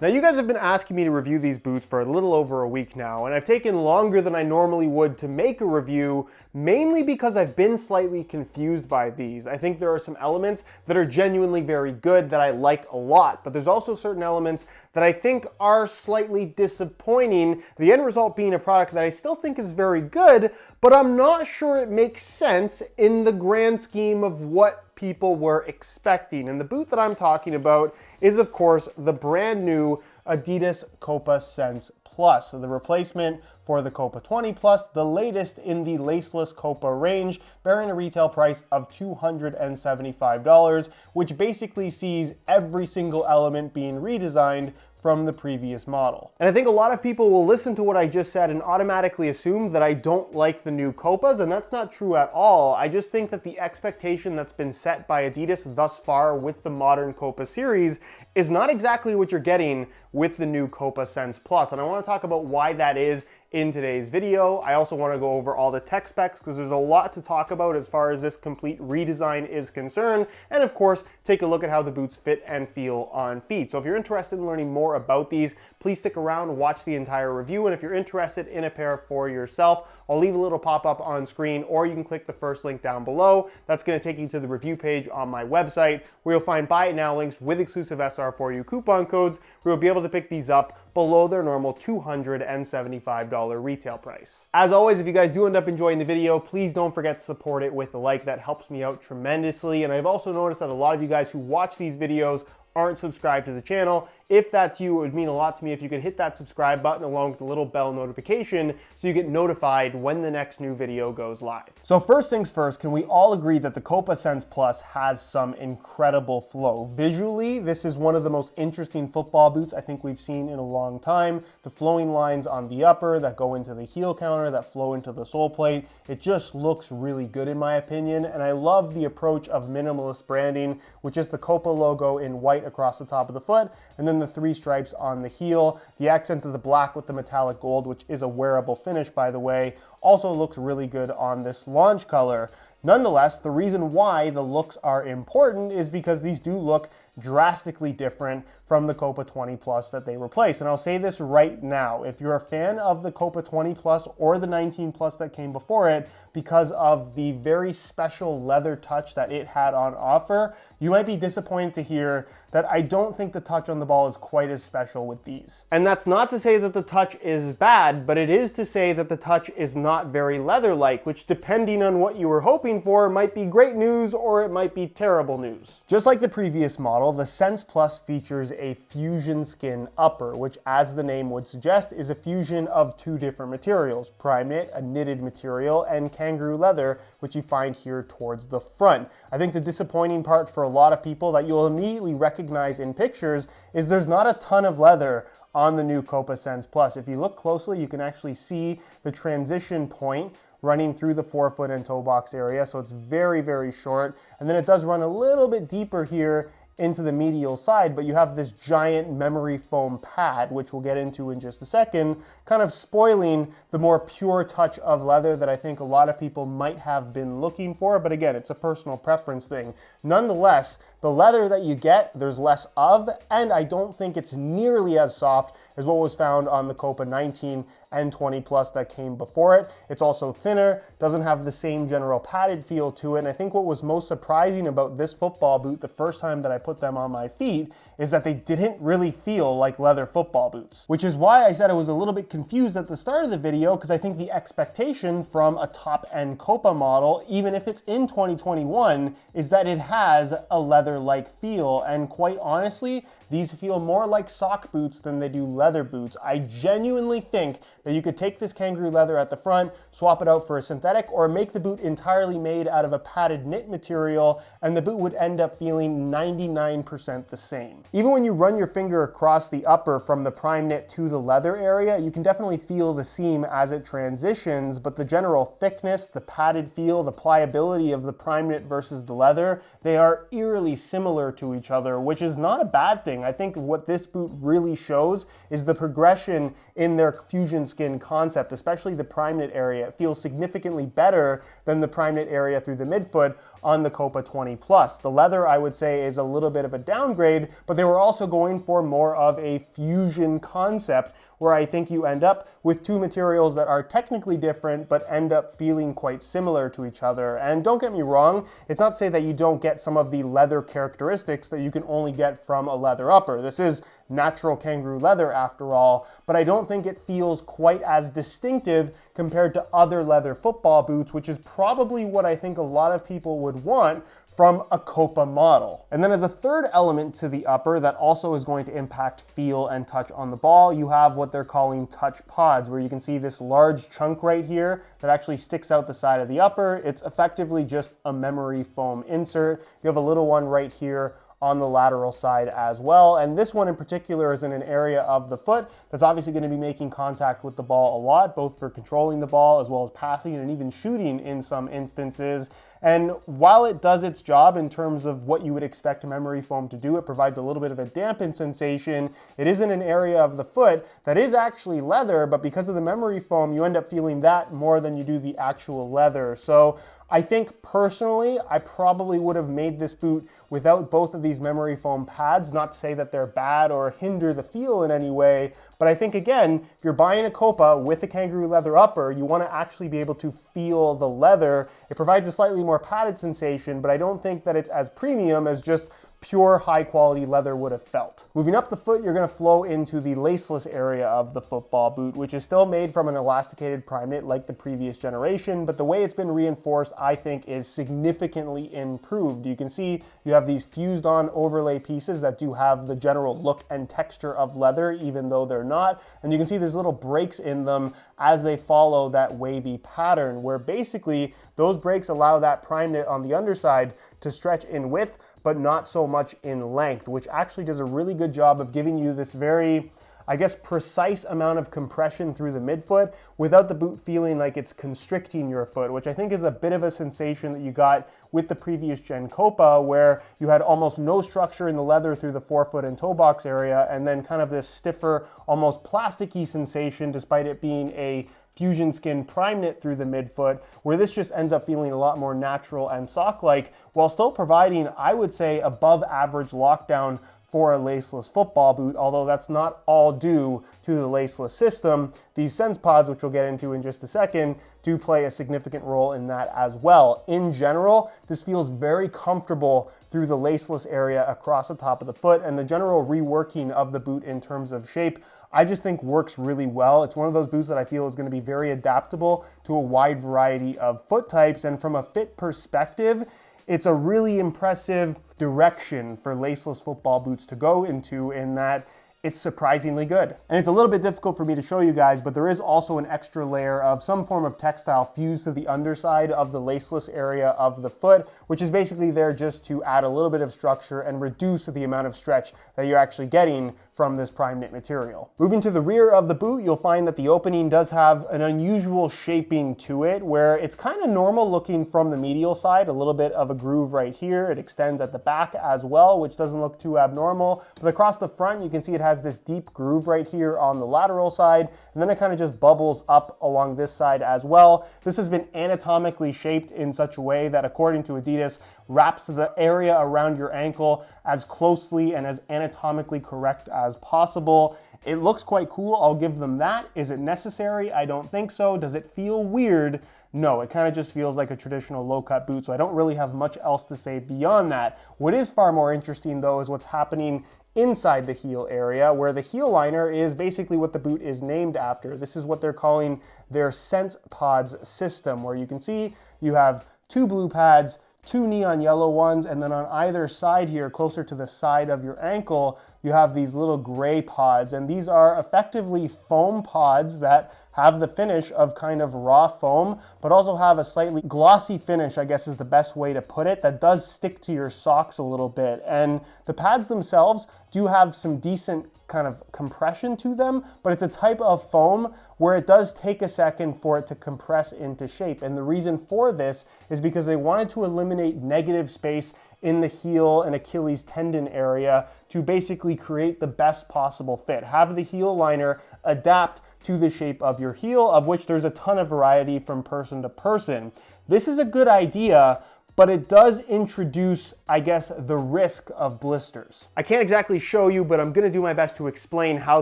Now you guys have been asking me to review these boots for a little over a week now, and I've taken longer than I normally would to make a review, mainly because I've been slightly confused by these. I think there are some elements that are genuinely very good that I like a lot, but there's also certain elements that I think are slightly disappointing, the end result being a product that I still think is very good, but I'm not sure it makes sense in the grand scheme of what people were expecting. And the boot that I'm talking about is, of course, the brand new Adidas Copa Sense Plus, so the replacement for the Copa 20 Plus, the latest in the Laceless Copa range, bearing a retail price of $275, which basically sees every single element being redesigned from the previous model. And I think a lot of people will listen to what I just said and automatically assume that I don't like the new Copas, and that's not true at all. I just think that the expectation that's been set by Adidas thus far with the modern Copa series is not exactly what you're getting with the new Copa Sense Plus. And I want to talk about why that is in today's video. I also want to go over all the tech specs because there's a lot to talk about as far as this complete redesign is concerned, and of course take a look at how the boots fit and feel on feet. So if you're interested in learning more about these, please stick around, watch the entire review, and if you're interested in a pair for yourself, I'll leave a little pop-up on screen, or you can click the first link down below. That's going to take you to the review page on my website, where you'll find buy it now links with exclusive SR4U coupon codes, where you'll be able to pick these up below their normal $275 retail price. As always, if you guys do end up enjoying the video, please don't forget to support it with a like. That helps me out tremendously. And I've also noticed that a lot of you guys who watch these videos aren't subscribed to the channel. If that's you, it would mean a lot to me if you could hit that subscribe button along with the little bell notification so you get notified when the next new video goes live. So first things first, can we all agree that the Copa Sense Plus has some incredible flow? Visually, this is one of the most interesting football boots I think we've seen in a long time. The flowing lines on the upper that go into the heel counter, that flow into the sole plate, it just looks really good in my opinion. And I love the approach of minimalist branding, which is the Copa logo in white across the top of the foot, and then the three stripes on the heel. The accent of the black with the metallic gold, which is a wearable finish by the way, also looks really good on this launch color. Nonetheless, the reason why the looks are important is because these do look drastically different from the Copa 20 Plus that they replaced. And I'll say this right now, if you're a fan of the Copa 20 Plus or the 19 Plus that came before it, because of the very special leather touch that it had on offer, you might be disappointed to hear that I don't think the touch on the ball is quite as special with these. And that's not to say that the touch is bad, but it is to say that the touch is not very leather-like, which depending on what you were hoping for might be great news or it might be terrible news. Just like the previous model, the Sense Plus features a Fusionskin upper, which as the name would suggest is a fusion of two different materials, Primeknit, a knitted material, and kangaroo leather, which you find here towards the front. I think the disappointing part for a lot of people that you'll immediately recognize in pictures is there's not a ton of leather on the new Copa Sense Plus. If you look closely, you can actually see the transition point running through the forefoot and toe box area, so it's very, very short. And then it does run a little bit deeper here into the medial side, but you have this giant memory foam pad, which we'll get into in just a second, kind of spoiling the more pure touch of leather that I think a lot of people might have been looking for. But again, it's a personal preference thing. Nonetheless, the leather that you get, there's less of, and I don't think it's nearly as soft as what was found on the Copa 19 and 20 Plus that came before it. It's also thinner, doesn't have the same general padded feel to it, and I think what was most surprising about this football boot the first time that I put them on my feet is that they didn't really feel like leather football boots, which is why I said I was a little bit confused at the start of the video, because I think the expectation from a top-end Copa model, even if it's in 2021, is that it has a leather-like feel, and quite honestly, these feel more like sock boots than they do leather boots. I genuinely think that you could take this kangaroo leather at the front, swap it out for a synthetic, or make the boot entirely made out of a padded knit material, and the boot would end up feeling 99% the same. Even when you run your finger across the upper from the Primeknit to the leather area, you can definitely feel the seam as it transitions, but the general thickness, the padded feel, the pliability of the Primeknit versus the leather, they are eerily similar to each other, which is not a bad thing. I think what this boot really shows is the progression in their Fusionskin concept, especially the Primeknit area. It feels significantly better than the Primeknit area through the midfoot on the Copa 20 Plus. The leather, I would say, is a little bit of a downgrade, but they were also going for more of a fusion concept, where I think you end up with two materials that are technically different, but end up feeling quite similar to each other. And don't get me wrong, it's not to say that you don't get some of the leather characteristics that you can only get from a leather upper. This is natural kangaroo leather after all, but I don't think it feels quite as distinctive compared to other leather football boots, which is probably what I think a lot of people would want from a Copa model. And then as a third element to the upper that also is going to impact feel and touch on the ball, you have what they're calling touch pods, where you can see this large chunk right here that actually sticks out the side of the upper. It's effectively just a memory foam insert. You have a little one right here on the lateral side as well. And this one in particular is in an area of the foot that's obviously going to be making contact with the ball a lot, both for controlling the ball as well as passing and even shooting in some instances. And while it does its job in terms of what you would expect memory foam to do, it provides a little bit of a dampened sensation. It is in an area of the foot that is actually leather, but because of the memory foam, you end up feeling that more than you do the actual leather. So I think personally, I probably would have made this boot without both of these memory foam pads, not to say that they're bad or hinder the feel in any way, but I think again, if you're buying a Copa with a kangaroo leather upper, you want to actually be able to feel the leather. It provides a slightly more padded sensation, but I don't think that it's as premium as just pure high quality leather would have felt. Moving up the foot, you're going to flow into the laceless area of the football boot, which is still made from an elasticated Primeknit like the previous generation, but the way it's been reinforced, I think, is significantly improved. You can see you have these fused on overlay pieces that do have the general look and texture of leather, even though they're not. And you can see there's little breaks in them as they follow that wavy pattern, where basically those breaks allow that Primeknit on the underside to stretch in width, but not so much in length, which actually does a really good job of giving you this very, I guess, precise amount of compression through the midfoot without the boot feeling like it's constricting your foot, which I think is a bit of a sensation that you got with the previous gen Copa, where you had almost no structure in the leather through the forefoot and toe box area, and then kind of this stiffer, almost plasticky sensation, despite it being a Fusionskin Primeknit through the midfoot, where this just ends up feeling a lot more natural and sock-like, while still providing, I would say, above average lockdown for a laceless football boot, although that's not all due to the laceless system. These Sense pods, which we'll get into in just a second, do play a significant role in that as well. In general, this feels very comfortable through the laceless area across the top of the foot, and the general reworking of the boot in terms of shape, I just think works really well. It's one of those boots that I feel is going to be very adaptable to a wide variety of foot types, and from a fit perspective, it's a really impressive direction for laceless football boots to go into, in that it's surprisingly good. And it's a little bit difficult for me to show you guys, but there is also an extra layer of some form of textile fused to the underside of the laceless area of the foot, which is basically there just to add a little bit of structure and reduce the amount of stretch that you're actually getting from this Primeknit material. Moving to the rear of the boot, you'll find that the opening does have an unusual shaping to it, where it's kind of normal looking from the medial side, a little bit of a groove right here. It extends at the back as well, which doesn't look too abnormal, but across the front, you can see it has this deep groove right here on the lateral side, and then it kind of just bubbles up along this side as well. This has been anatomically shaped in such a way that, according to Adidas, wraps the area around your ankle as closely and as anatomically correct as possible. It looks quite cool, I'll give them that. Is it necessary? I don't think so. Does it feel weird? No, it kind of just feels like a traditional low-cut boot, so I don't really have much else to say beyond that. What is far more interesting, though, is what's happening inside the heel area, where the heel liner is basically what the boot is named after. This is what they're calling their Sense pods system, where you can see you have two blue pads, two neon yellow ones, and then on either side here, closer to the side of your ankle, you have these little gray pods, and these are effectively foam pods that have the finish of kind of raw foam, but also have a slightly glossy finish, I guess is the best way to put it, that does stick to your socks a little bit. And the pads themselves do have some decent kind of compression to them, but it's a type of foam where it does take a second for it to compress into shape. And the reason for this is because they wanted to eliminate negative space in the heel and Achilles tendon area to basically create the best possible fit. Have the heel liner adapt to the shape of your heel, of which there's a ton of variety from person to person. This is a good idea, but it does introduce, I guess, the risk of blisters. I can't exactly show you, but I'm gonna do my best to explain how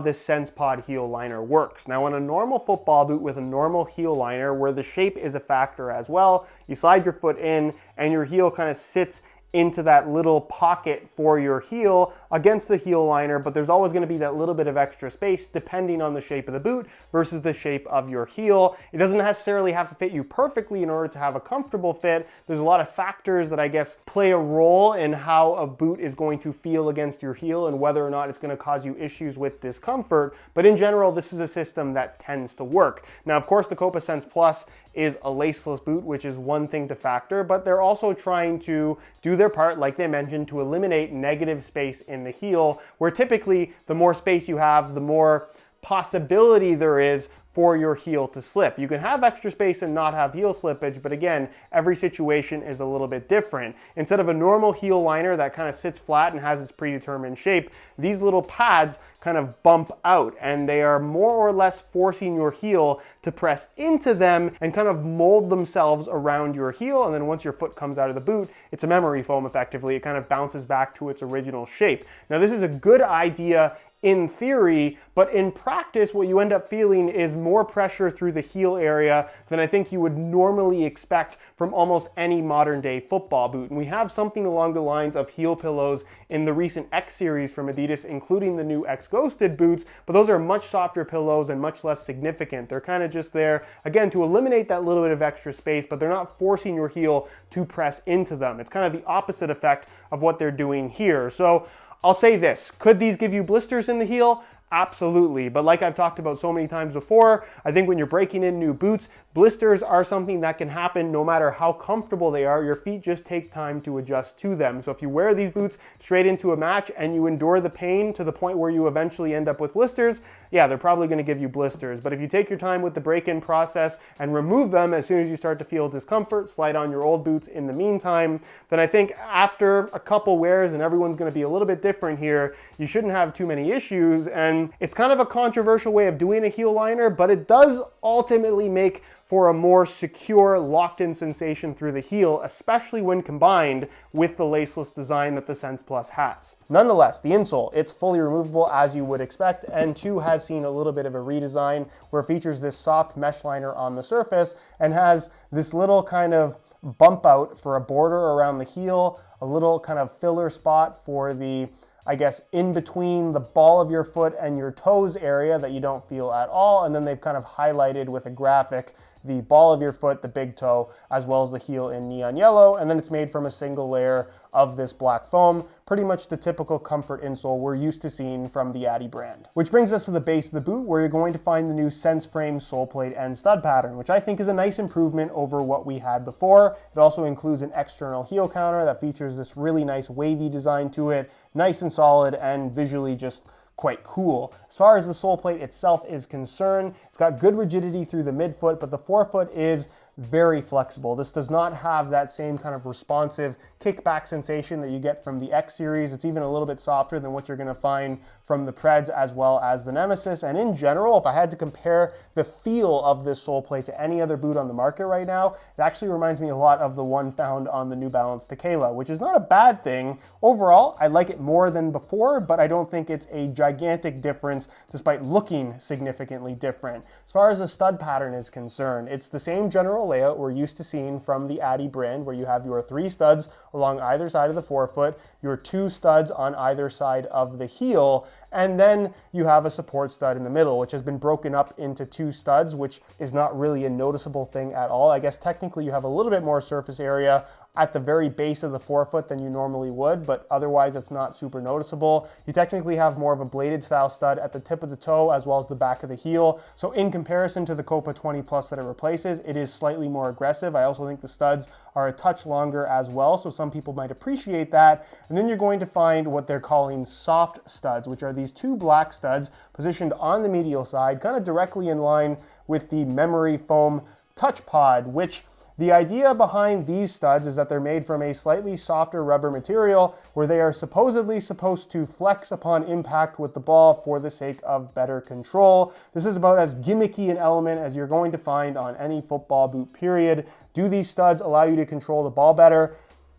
this SensePod heel liner works. Now, on a normal football boot with a normal heel liner, where the shape is a factor as well, you slide your foot in and your heel kind of sits into that little pocket for your heel against the heel liner, but there's always gonna be that little bit of extra space depending on the shape of the boot versus the shape of your heel. It doesn't necessarily have to fit you perfectly in order to have a comfortable fit. There's a lot of factors that I guess play a role in how a boot is going to feel against your heel and whether or not it's gonna cause you issues with discomfort. But in general, this is a system that tends to work. Now, of course, the Copa Sense Plus is a laceless boot, which is one thing to factor, but they're also trying to do their part, like they mentioned, to eliminate negative space in the heel, where typically the more space you have, the more possibility there is for your heel to slip. You can have extra space and not have heel slippage, but again, every situation is a little bit different. Instead of a normal heel liner that kind of sits flat and has its predetermined shape, these little pads kind of bump out, and they are more or less forcing your heel to press into them and kind of mold themselves around your heel. And then once your foot comes out of the boot, it's a memory foam effectively. It kind of bounces back to its original shape. Now, this is a good idea in theory, but in practice, what you end up feeling is more pressure through the heel area than I think you would normally expect from almost any modern day football boot. And we have something along the lines of heel pillows in the recent X series from Adidas, including the new X Ghosted boots, but those are much softer pillows and much less significant. They're kind of just there, again, to eliminate that little bit of extra space, but they're not forcing your heel to press into them. It's kind of the opposite effect of what they're doing here. So I'll say this, could these give you blisters in the heel? Absolutely, but like I've talked about so many times before, I think when you're breaking in new boots, blisters are something that can happen no matter how comfortable they are. Your feet just take time to adjust to them. So if you wear these boots straight into a match and you endure the pain to the point where you eventually end up with blisters, yeah, they're probably gonna give you blisters. But if you take your time with the break-in process and remove them as soon as you start to feel discomfort, slide on your old boots in the meantime, then I think after a couple wears, and everyone's gonna be a little bit different here, you shouldn't have too many issues. And it's kind of a controversial way of doing a heel liner, but it does ultimately make for a more secure, locked-in sensation through the heel, especially when combined with the laceless design that the Sense Plus has. Nonetheless, the insole, it's fully removable as you would expect, and too has seen a little bit of a redesign where it features this soft mesh liner on the surface and has this little kind of bump out for a border around the heel, a little kind of filler spot for the, I guess, in between the ball of your foot and your toes area that you don't feel at all. And then they've kind of highlighted with a graphic the ball of your foot, the big toe, as well as the heel in neon yellow. And then it's made from a single layer of this black foam, pretty much the typical comfort insole we're used to seeing from the Adi brand. Which brings us to the base of the boot, where you're going to find the new Sense Frame sole plate and stud pattern, which I think is a nice improvement over what we had before. It also includes an external heel counter that features this really nice wavy design to it, nice and solid and visually just quite cool. As far as the sole plate itself is concerned, it's got good rigidity through the midfoot, but the forefoot is very flexible. This does not have that same kind of responsive kickback sensation that you get from the X series. It's even a little bit softer than what you're going to find from the Preds as well as the Nemesis. And in general, if I had to compare the feel of this sole plate to any other boot on the market right now, it actually reminds me a lot of the one found on the New Balance Tequila, which is not a bad thing. Overall, I like it more than before, but I don't think it's a gigantic difference despite looking significantly different. As far as the stud pattern is concerned, it's the same general layout we're used to seeing from the Adi brand, where you have your 3 studs along either side of the forefoot, your 2 studs on either side of the heel, and then you have a support stud in the middle, which has been broken up into 2 studs, which is not really a noticeable thing at all. I guess technically you have a little bit more surface area at the very base of the forefoot than you normally would, but otherwise it's not super noticeable. You technically have more of a bladed style stud at the tip of the toe as well as the back of the heel. So in comparison to the Copa 20 Plus that it replaces, it is slightly more aggressive. I also think the studs are a touch longer as well, so some people might appreciate that. And then you're going to find what they're calling soft studs, which are these two black studs positioned on the medial side, kind of directly in line with the memory foam touch pod, which the idea behind these studs is that they're made from a slightly softer rubber material where they are supposedly supposed to flex upon impact with the ball for the sake of better control. This is about as gimmicky an element as you're going to find on any football boot, period. Do these studs allow you to control the ball better?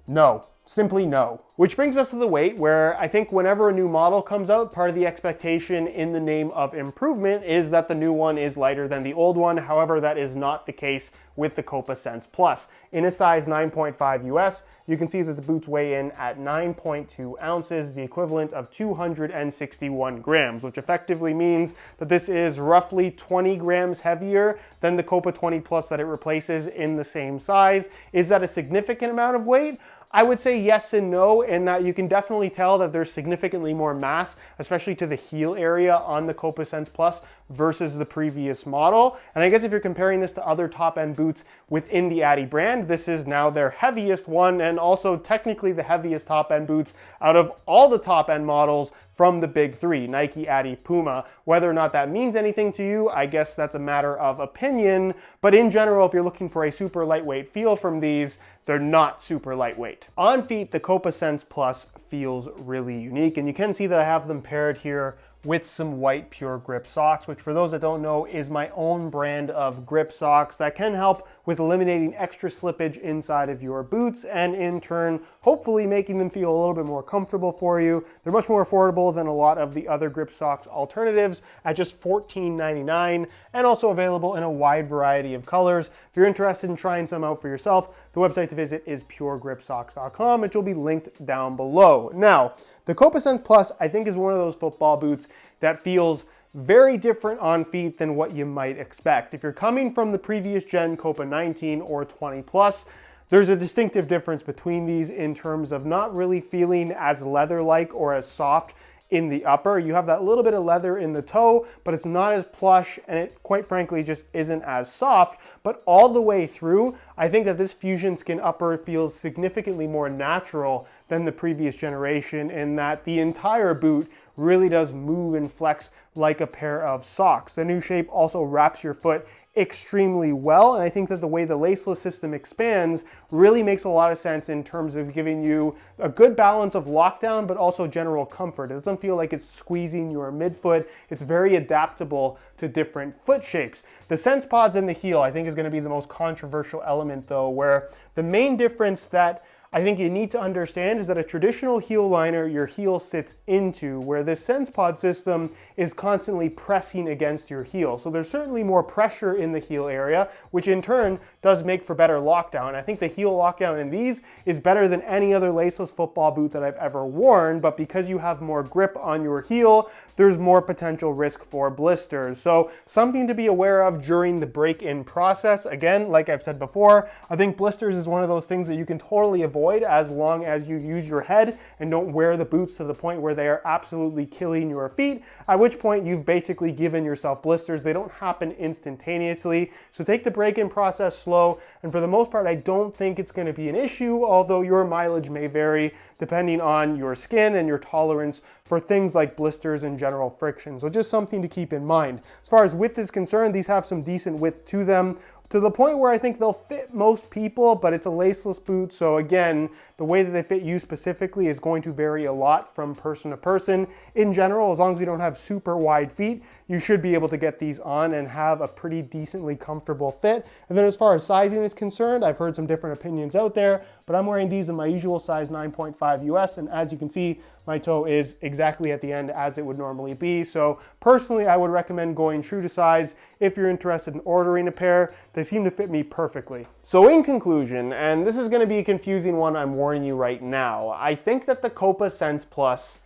No. Simply no. Which brings us to the weight, where I think whenever a new model comes out, part of the expectation in the name of improvement is that the new one is lighter than the old one. However, that is not the case with the Copa Sense Plus. In a size 9.5 US, you can see that the boots weigh in at 9.2 ounces, the equivalent of 261 grams, which effectively means that this is roughly 20 grams heavier than the Copa 20 Plus that it replaces in the same size. Is that a significant amount of weight? I would say yes and no, in that you can definitely tell that there's significantly more mass, especially to the heel area on the Copa Sense Plus versus the previous model. And I guess if you're comparing this to other top-end boots within the Adi brand, this is now their heaviest one and also technically the heaviest top-end boots out of all the top-end models from the big three, Nike, Adi, Puma. Whether or not that means anything to you, I guess that's a matter of opinion. But in general, if you're looking for a super lightweight feel from these, they're not super lightweight. On feet, the Copa Sense Plus feels really unique, and you can see that I have them paired here with some white Pure Grip socks, which for those that don't know is my own brand of grip socks that can help with eliminating extra slippage inside of your boots and in turn, hopefully making them feel a little bit more comfortable for you. They're much more affordable than a lot of the other grip socks alternatives at just $14.99 and also available in a wide variety of colors. If you're interested in trying some out for yourself, the website to visit is puregripsocks.com, which will be linked down below. Now, the Copa Sense Plus, I think, is one of those football boots that feels very different on feet than what you might expect. If you're coming from the previous gen Copa 19 or 20 Plus, there's a distinctive difference between these in terms of not really feeling as leather-like or as soft in the upper. You have that little bit of leather in the toe, but it's not as plush, and it quite frankly just isn't as soft. But all the way through, I think that this Fusionskin upper feels significantly more natural than the previous generation, in that the entire boot really does move and flex like a pair of socks. The new shape also wraps your foot extremely well, and I think that the way the Laceless system expands really makes a lot of sense in terms of giving you a good balance of lockdown but also general comfort. It doesn't feel like it's squeezing your midfoot. It's very adaptable to different foot shapes. The Sense Pods in the heel I think is going to be the most controversial element though, where the main difference that I think you need to understand is that a traditional heel liner, your heel sits into, where this Sense Pod system is constantly pressing against your heel. So there's certainly more pressure in the heel area, which in turn does make for better lockdown. I think the heel lockdown in these is better than any other laceless football boot that I've ever worn, but because you have more grip on your heel, there's more potential risk for blisters. So something to be aware of during the break-in process. Again, like I've said before, I think blisters is one of those things that you can totally avoid as long as you use your head and don't wear the boots to the point where they are absolutely killing your feet, at which point you've basically given yourself blisters. They don't happen instantaneously. So take the break-in process slow, and for the most part, I don't think it's going to be an issue, although your mileage may vary depending on your skin and your tolerance for things like blisters and general friction. So just something to keep in mind. As far as width is concerned, these have some decent width to them, to the point where I think they'll fit most people, but it's a laceless boot. So again, the way that they fit you specifically is going to vary a lot from person to person. In general, as long as you don't have super wide feet, you should be able to get these on and have a pretty decently comfortable fit. And then as far as sizing is concerned, I've heard some different opinions out there, but I'm wearing these in my usual size 9.5 US, and as you can see, my toe is exactly at the end as it would normally be. So personally, I would recommend going true to size if you're interested in ordering a pair. They seem to fit me perfectly. So in conclusion, and this is going to be a confusing one, I'm warning you right now, I think that the Copa Sense Plus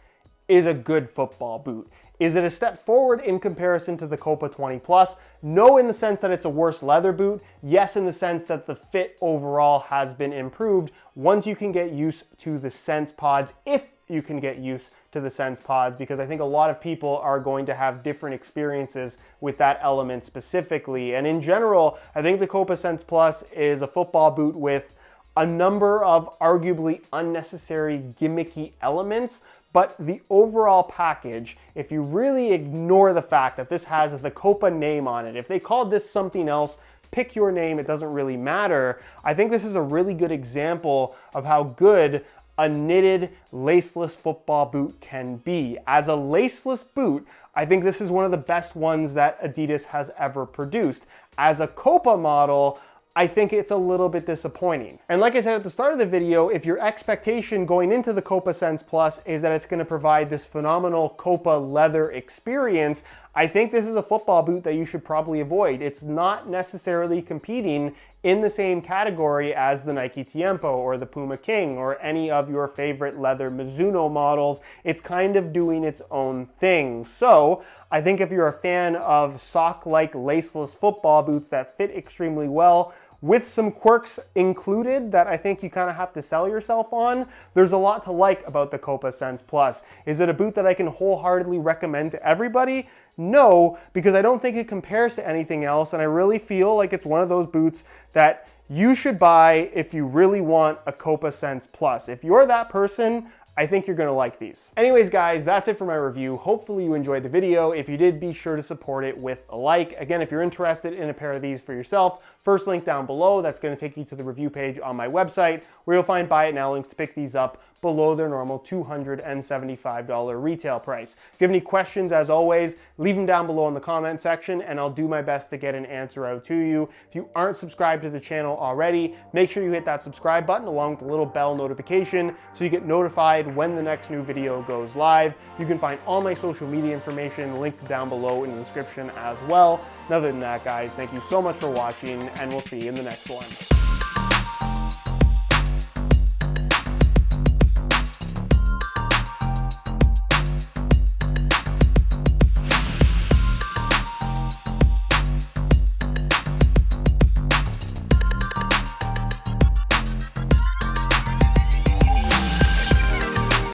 is a good football boot. Is it a step forward in comparison to the Copa 20 Plus? No, in the sense that it's a worse leather boot. Yes, in the sense that the fit overall has been improved once you can get used to the Sense pods, if you can get used to the Sense pods, because I think a lot of people are going to have different experiences with that element specifically. And in general, I think the Copa Sense Plus is a football boot with a number of arguably unnecessary gimmicky elements, but the overall package, if you really ignore the fact that this has the Copa name on it, if they called this something else, pick your name, it doesn't really matter. I think this is a really good example of how good a knitted laceless football boot can be. As a laceless boot, I think this is one of the best ones that Adidas has ever produced. As a Copa model, I think it's a little bit disappointing. And like I said at the start of the video, if your expectation going into the Copa Sense Plus is that it's going to provide this phenomenal Copa leather experience, I think this is a football boot that you should probably avoid. It's not necessarily competing in the same category as the Nike Tiempo or the Puma King or any of your favorite leather Mizuno models. It's kind of doing its own thing. So I think if you're a fan of sock-like laceless football boots that fit extremely well, with some quirks included that I think you kind of have to sell yourself on, there's a lot to like about the Copa Sense Plus. Is it a boot that I can wholeheartedly recommend to everybody? No, because I don't think it compares to anything else, and I really feel like it's one of those boots that you should buy if you really want a Copa Sense Plus. If you're that person, I think you're gonna like these. Anyways, guys, that's it for my review. Hopefully you enjoyed the video. If you did, be sure to support it with a like. Again, if you're interested in a pair of these for yourself, first link down below, that's gonna take you to the review page on my website, where you'll find buy it now links to pick these up below their normal $275 retail price. If you have any questions, as always, leave them down below in the comment section and I'll do my best to get an answer out to you. If you aren't subscribed to the channel already, make sure you hit that subscribe button along with the little bell notification so you get notified when the next new video goes live. You can find all my social media information linked down below in the description as well. And other than that, guys, thank you so much for watching and we'll see you in the next one.